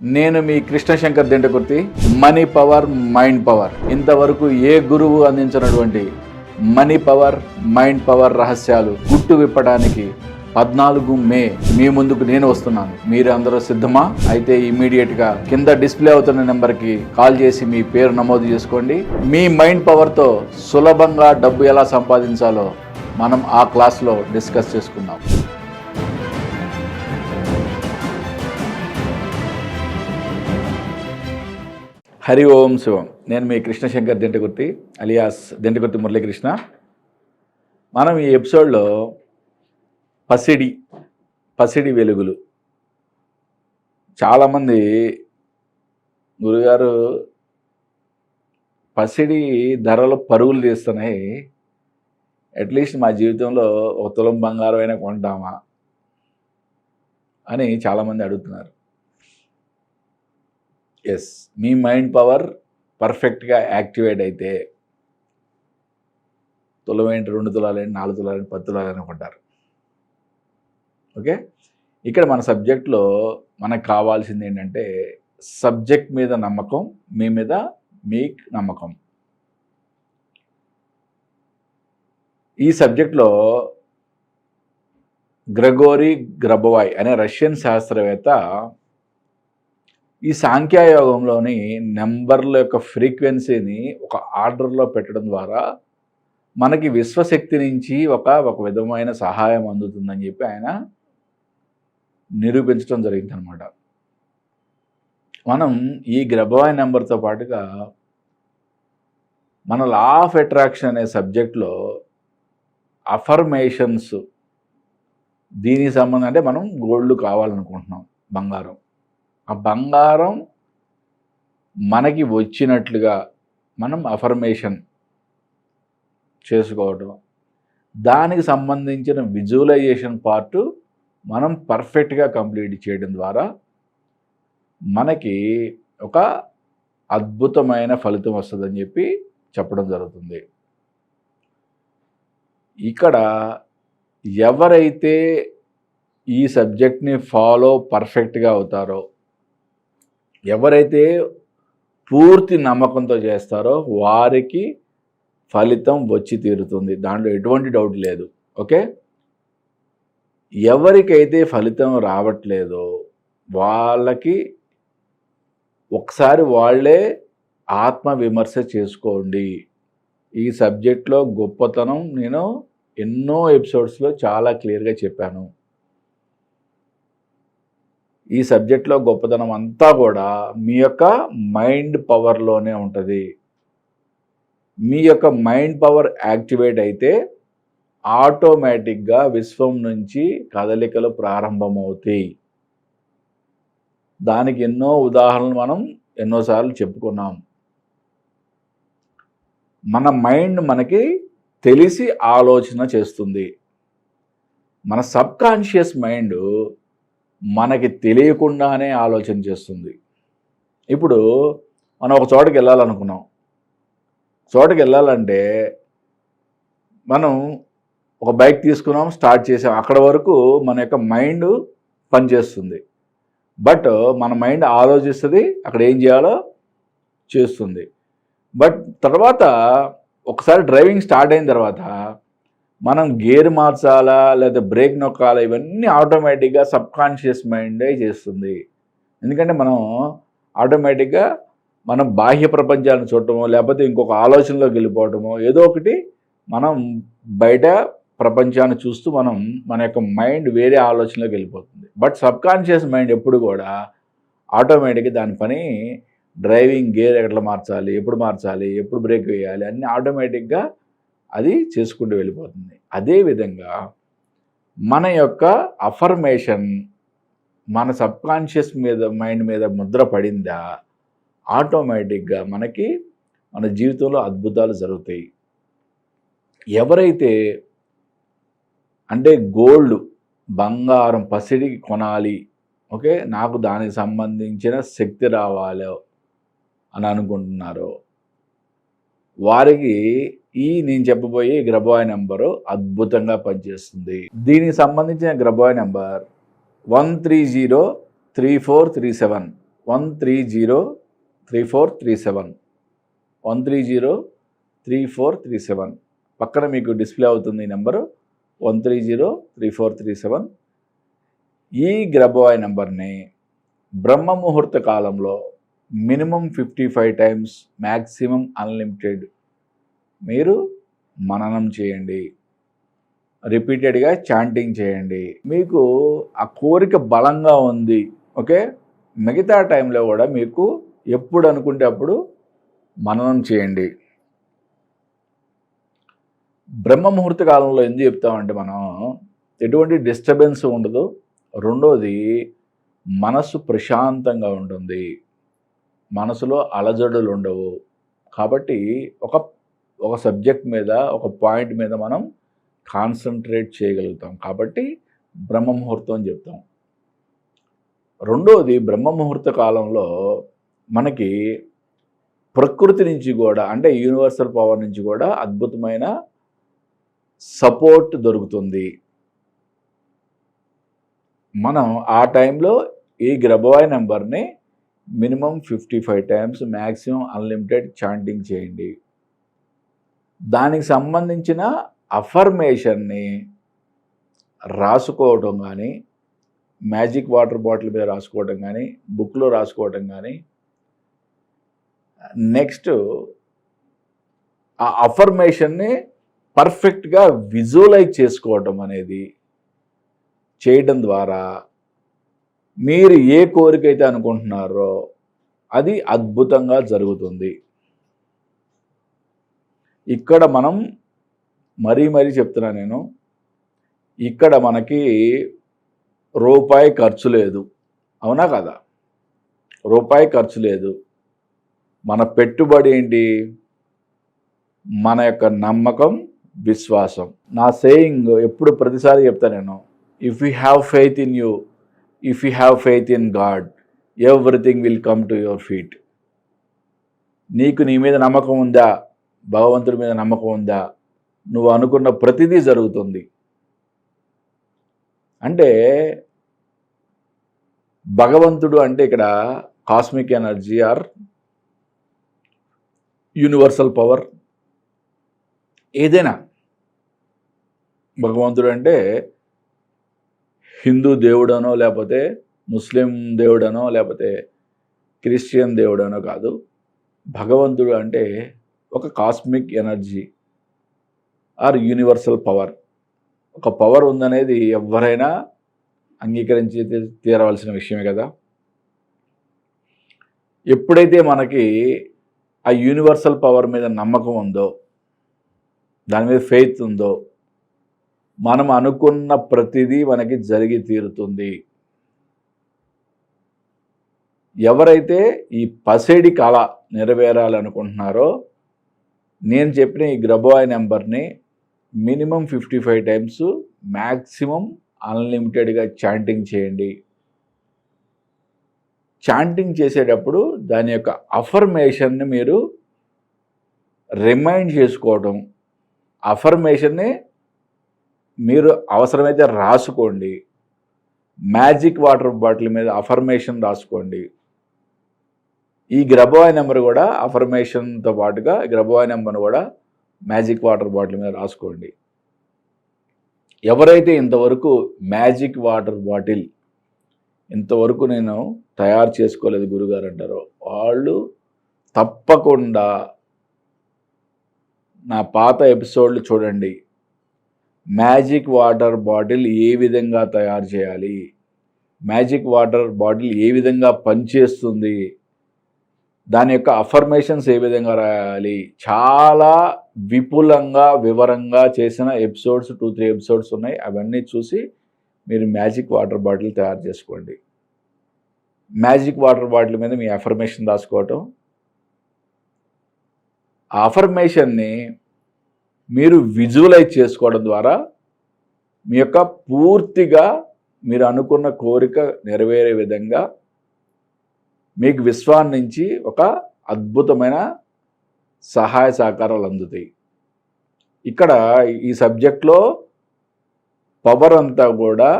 నేను మీ Krishnashankar Dintakurthi. Money power, mind power, ఇంతవరకు ఏ గురువు అందించినటువంటి మనీ పవర్, మైండ్ పవర్ రహస్యాలు గుట్టు విప్పడానికి 14 మే మీ ముందుకు నేను వస్తున్నాను. మీరు అందరూ సిద్ధమా? అయితే ఇమీడియట్గా కింద డిస్ప్లే అవుతున్న నెంబర్కి కాల్ చేసి మీ పేరు నమోదు చేసుకోండి. మీ మైండ్ పవర్తో సులభంగా డబ్బు ఎలా సంపాదించాలో మనం ఆ క్లాస్లో డిస్కస్ చేసుకుందాం. హరి ఓం శివం. నేను మీ కృష్ణశంకర్ దింటకుర్తి అలియాస్ దింటకుర్తి మురళీ కృష్ణ. మనం ఈ ఎపిసోడ్లో పసిడి వెలుగులు. చాలామంది గురుగారు పసిడి ధరలు పరుగులు తీస్తున్నాయి, అట్లీస్ట్ మా జీవితంలో ఒక తులం బంగారం అయినా కొంటామా అని చాలామంది అడుగుతున్నారు. ఎస్, మీ మైండ్ పవర్ పర్ఫెక్ట్గా యాక్టివేట్ అయితే తులమేంటి, 2 తులాలేంటి, 4 తులాలేంటి, 10 తులాలని కొంటారు. ఓకే, ఇక్కడ మన సబ్జెక్ట్లో మనకు కావాల్సింది ఏంటంటే సబ్జెక్ట్ మీద నమ్మకం, మీ మీద మీకు నమ్మకం. ఈ సబ్జెక్ట్లో గ్రబోవాయ్ అనే రష్యన్ శాస్త్రవేత్త ఈ సాంఖ్యయోగంలోని నెంబర్ల యొక్క ఫ్రీక్వెన్సీని ఒక ఆర్డర్లో పెట్టడం ద్వారా మనకి విశ్వశక్తి నుంచి ఒక విధమైన సహాయం అందుతుందని చెప్పి ఆయన నిరూపించడం జరిగిందనమాట. మనం ఈ గ్రబోవాయ్ నెంబర్తో పాటుగా మన లా ఆఫ్ అట్రాక్షన్ అనే సబ్జెక్ట్లో అఫర్మేషన్స్, దీనికి సంబంధం అంటే మనం గోల్డ్ కావాలనుకుంటున్నాం, బంగారం. ఆ బంగారం మనకి వచ్చినట్లుగా మనం అఫర్మేషన్ చేసుకోవడం, దానికి సంబంధించిన విజువలైజేషన్ పార్ట్ మనం పర్ఫెక్ట్గా కంప్లీట్ చేయడం ద్వారా మనకి ఒక అద్భుతమైన ఫలితం వస్తుందని చెప్పి చెప్పడం జరుగుతుంది. ఇక్కడ ఎవరైతే ఈ సబ్జెక్ట్ని ఫాలో పర్ఫెక్ట్గా అవుతారో, ఎవరైతే పూర్తి నమ్మకంతో చేస్తారో వారికి ఫలితం వచ్చి తీరుతుంది, దాంట్లో ఎటువంటి డౌట్ లేదు. ఓకే, ఎవరికైతే ఫలితం రావట్లేదో వాళ్ళకి ఒకసారి వాళ్ళే ఆత్మవిమర్శ చేసుకోండి. ఈ సబ్జెక్ట్లో గొప్పతనం నేను ఎన్నో ఎపిసోడ్స్లో చాలా క్లియర్గా చెప్పాను. ఈ సబ్జెక్ట్లో గొప్పతనం అంతా కూడా మీ యొక్క మైండ్ పవర్లోనే ఉంటుంది. మీ యొక్క మైండ్ పవర్ యాక్టివేట్ అయితే ఆటోమేటిక్గా విశ్వం నుంచి కదలికలు ప్రారంభమవుతాయి. దానికి ఎన్నో ఉదాహరణలు మనం ఎన్నోసార్లు చెప్పుకున్నాం. మన మైండ్ మనకి తెలిసి ఆలోచన చేస్తుంది. మన సబ్కాన్షియస్ మైండ్ మనకి తెలియకుండానే ఆలోచన చేస్తుంది. ఇప్పుడు మనం ఒక చోటకి వెళ్ళాలనుకున్నాం. చోటకి వెళ్ళాలంటే మనం ఒక బైక్ తీసుకున్నాం, స్టార్ట్ చేసాం, అక్కడ వరకు మన యొక్క మైండ్ పనిచేస్తుంది. బట్ మన మైండ్ ఆలోచిస్తుంది, అక్కడ ఏం చేయాలో చేస్తుంది. బట్ తర్వాత ఒకసారి డ్రైవింగ్ స్టార్ట్ అయిన తర్వాత మనం గేర్ మార్చాలా లేదా బ్రేక్ నొక్కాలా, ఇవన్నీ ఆటోమేటిక్గా సబ్కాన్షియస్ మైండే చేస్తుంది. ఎందుకంటే మనం ఆటోమేటిక్గా మనం బాహ్య ప్రపంచాన్ని చూడటమో లేకపోతే ఇంకొక ఆలోచనలోకి వెళ్ళిపోవటమో ఏదో ఒకటి మనం బయట ప్రపంచాన్ని చూస్తూ మన యొక్క మైండ్ వేరే ఆలోచనలోకి వెళ్ళిపోతుంది. బట్ సబ్కాన్షియస్ మైండ్ ఎప్పుడు కూడా ఆటోమేటిక్గా దాని పని డ్రైవింగ్ గేర్ ఎట్లా మార్చాలి, ఎప్పుడు బ్రేక్ వేయాలి అన్నీ ఆటోమేటిక్గా అది చేసుకుంటూ వెళ్ళిపోతుంది. అదేవిధంగా మన యొక్క అఫర్మేషన్ మన సబ్కాన్షియస్ మైండ్ మీద ముద్ర పడిందా, ఆటోమేటిక్గా మనకి మన జీవితంలో అద్భుతాలు జరుగుతాయి. ఎవరైతే అంటే గోల్డ్, బంగారం, పసిడికి కొనాలి, ఓకే, నాకు దానికి సంబంధించిన శక్తి రావాలో అని అనుకుంటున్నారో వారికి నేను చెప్పబోయే గ్రబోవాయ్ నెంబరు అద్భుతంగా పనిచేస్తుంది. దీనికి సంబంధించిన గ్రబోవాయ్ నెంబర్ 1303437. 1303437 1303437 పక్కన మీకు డిస్ప్లే అవుతుంది ఈ నెంబరు 1303437. ఈ గ్రబోవాయ్ నెంబర్ని బ్రహ్మ ముహూర్త కాలంలో మినిమం 55 టైమ్స్, మ్యాక్సిమం అన్లిమిటెడ్ మీరు మననం చేయండి, రిపీటెడ్గా చాంటింగ్ చేయండి. మీకు ఆ కోరిక బలంగా ఉంది, ఓకే, మిగతా టైంలో కూడా మీకు ఎప్పుడు అనుకుంటే అప్పుడు మననం చేయండి. బ్రహ్మ ముహూర్త కాలంలో ఎందుకు చెప్తామంటే మనం ఎటువంటి డిస్టర్బెన్స్ ఉండదు. రెండోది, మనసు ప్రశాంతంగా ఉంటుంది, మనసులో అలజడులు ఉండవు. కాబట్టి ఒక సబ్జెక్ట్ మీద, ఒక పాయింట్ మీద మనం కాన్సన్ట్రేట్ చేయగలుగుతాం. కాబట్టి బ్రహ్మ ముహూర్తం అని చెప్తాం. రెండోది, బ్రహ్మ ముహూర్త కాలంలో మనకి ప్రకృతి నుంచి కూడా, అంటే యూనివర్సల్ పవర్ నుంచి కూడా అద్భుతమైన సపోర్ట్ దొరుకుతుంది. మనం ఆ టైంలో ఈ గ్రబోవాయ్ నెంబర్ని minimum 55 times, maximum unlimited chanting చేయండి. దానికి సంబంధించిన అఫర్మేషన్ని రాసుకోవటం కానీ, మ్యాజిక్ వాటర్ బాటిల్ మీద రాసుకోవటం కానీ, బుక్లో రాసుకోవటం కానీ, నెక్స్ట్ ఆ అఫర్మేషన్ని పర్ఫెక్ట్గా విజువలైజ్ చేసుకోవటం అనేది చేయడం ద్వారా మీరు ఏ కోరిక అయితే అనుకుంటున్నారో అది అద్భుతంగా జరుగుతుంది. ఇక్కడ మనం మరీ చెప్తున్నా నేను, ఇక్కడ మనకి రూపాయి ఖర్చు లేదు, అవునా కదా? రూపాయి ఖర్చు లేదు. మన పెట్టుబడి ఏంటి? మన యొక్క నమ్మకం, విశ్వాసం. నా సేయింగ్ ఎప్పుడు ప్రతిసారి చెప్తా నేను, if you have faith in you, if you have faith in God, everything will come to your feet. నీకు నీ మీద నమ్మకం ఉందా? భగవంతుడి మీద నమ్మకం ఉందా? నువ్వు అనుకున్న ప్రతిదీ జరుగుతుంది. అంటే భగవంతుడు అంటే ఇక్కడ cosmic energy or universal power, ఏదైనా. భగవంతుడు అంటే హిందూ దేవుడనో, లేకపోతే ముస్లిం దేవుడనో, లేకపోతే క్రిస్టియన్ దేవుడనో కాదు. భగవంతుడు అంటే ఒక cosmic energy or universal power. ఒక పవర్ ఉందనేది ఎవరైనా అంగీకరించి తీరవలసిన విషయమే కదా. ఎప్పుడైతే మనకి ఆ యూనివర్సల్ పవర్ మీద నమ్మకం ఉందో, దాని మీద ఫెయిత్ ఉందో, మనం అనుకున్న ప్రతిదీ మనకి జరిగి తీరుతుంది. ఎవరైతే ఈ పసిడి కళ నెరవేరాలనుకుంటున్నారో, నేను చెప్పిన ఈ గ్రబోవాయ్ నెంబర్ని మినిమం 55 టైమ్స్, మ్యాక్సిమం అన్లిమిటెడ్గా చాంటింగ్ చేయండి. చాంటింగ్ చేసేటప్పుడు దాని యొక్క అఫర్మేషన్ని మీరు రిమైండ్ చేసుకోవడం, అఫర్మేషన్ని మీరు అవసరమైతే రాసుకోండి. మ్యాజిక్ వాటర్ బాటిల్ మీద అఫర్మేషన్ రాసుకోండి. ఈ గ్రబోవాయ్ నెంబర్ కూడా అఫర్మేషన్తో పాటుగా గ్రబోవాయ్ నెంబర్ను కూడా మ్యాజిక్ వాటర్ బాటిల్ మీద రాసుకోండి. ఎవరైతే ఇంతవరకు మ్యాజిక్ వాటర్ బాటిల్ ఇంతవరకు నేను తయారు చేసుకోలేదు గురుగారు అంటారో, వాళ్ళు తప్పకుండా నా పాత ఎపిసోడ్లు చూడండి. మ్యాజిక్ వాటర్ బాటిల్ ఏ విధంగా తయారు చేయాలి, మ్యాజిక్ వాటర్ బాటిల్ ఏ విధంగా పనిచేస్తుంది, దాని యొక్క అఫర్మేషన్స్ ఏ విధంగా రాయాలి, చాలా విపులంగా వివరంగా చేసిన ఎపిసోడ్స్ 2-3 ఎపిసోడ్స్ ఉన్నాయి. అవన్నీ చూసి మీరు మ్యాజిక్ వాటర్ బాటిల్ తయారు చేసుకోండి. మ్యాజిక్ వాటర్ బాటిల్ మీద మీ అఫర్మేషన్ రాసుకోవటం, ఆ అఫర్మేషన్ని మీరు విజువలైజ్ చేసుకోవడం ద్వారా మీ యొక్క పూర్తిగా మీరు అనుకున్న కోరిక నెరవేరే విధంగా మీకు విశ్వాన్ని నుంచి ఒక అద్భుతమైన సహాయ సహకారాలు అందుతాయి. ఇక్కడ ఈ సబ్జెక్ట్లో పవర్ అంతా కూడా,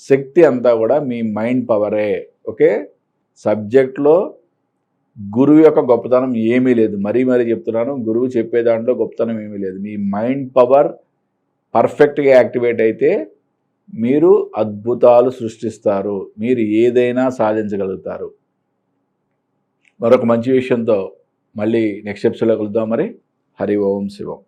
శక్తి అంతా కూడా మీ మైండ్ పవరే. ఓకే, సబ్జెక్ట్లో గురువు యొక్క గొప్పతనం ఏమీ లేదు. మరీ చెప్తున్నాను, గురువు చెప్పే దాంట్లో గొప్పతనం ఏమీ లేదు. మీ మైండ్ పవర్ పర్ఫెక్ట్గా యాక్టివేట్ అయితే మీరు అద్భుతాలు సృష్టిస్తారు, మీరు ఏదైనా సాధించగలుగుతారు. మరొక మంచి విషయంతో మళ్ళీ నెక్స్ట్ ఎపిసోడ్లో కలుద్దాం. మరి హరి ఓం శివం.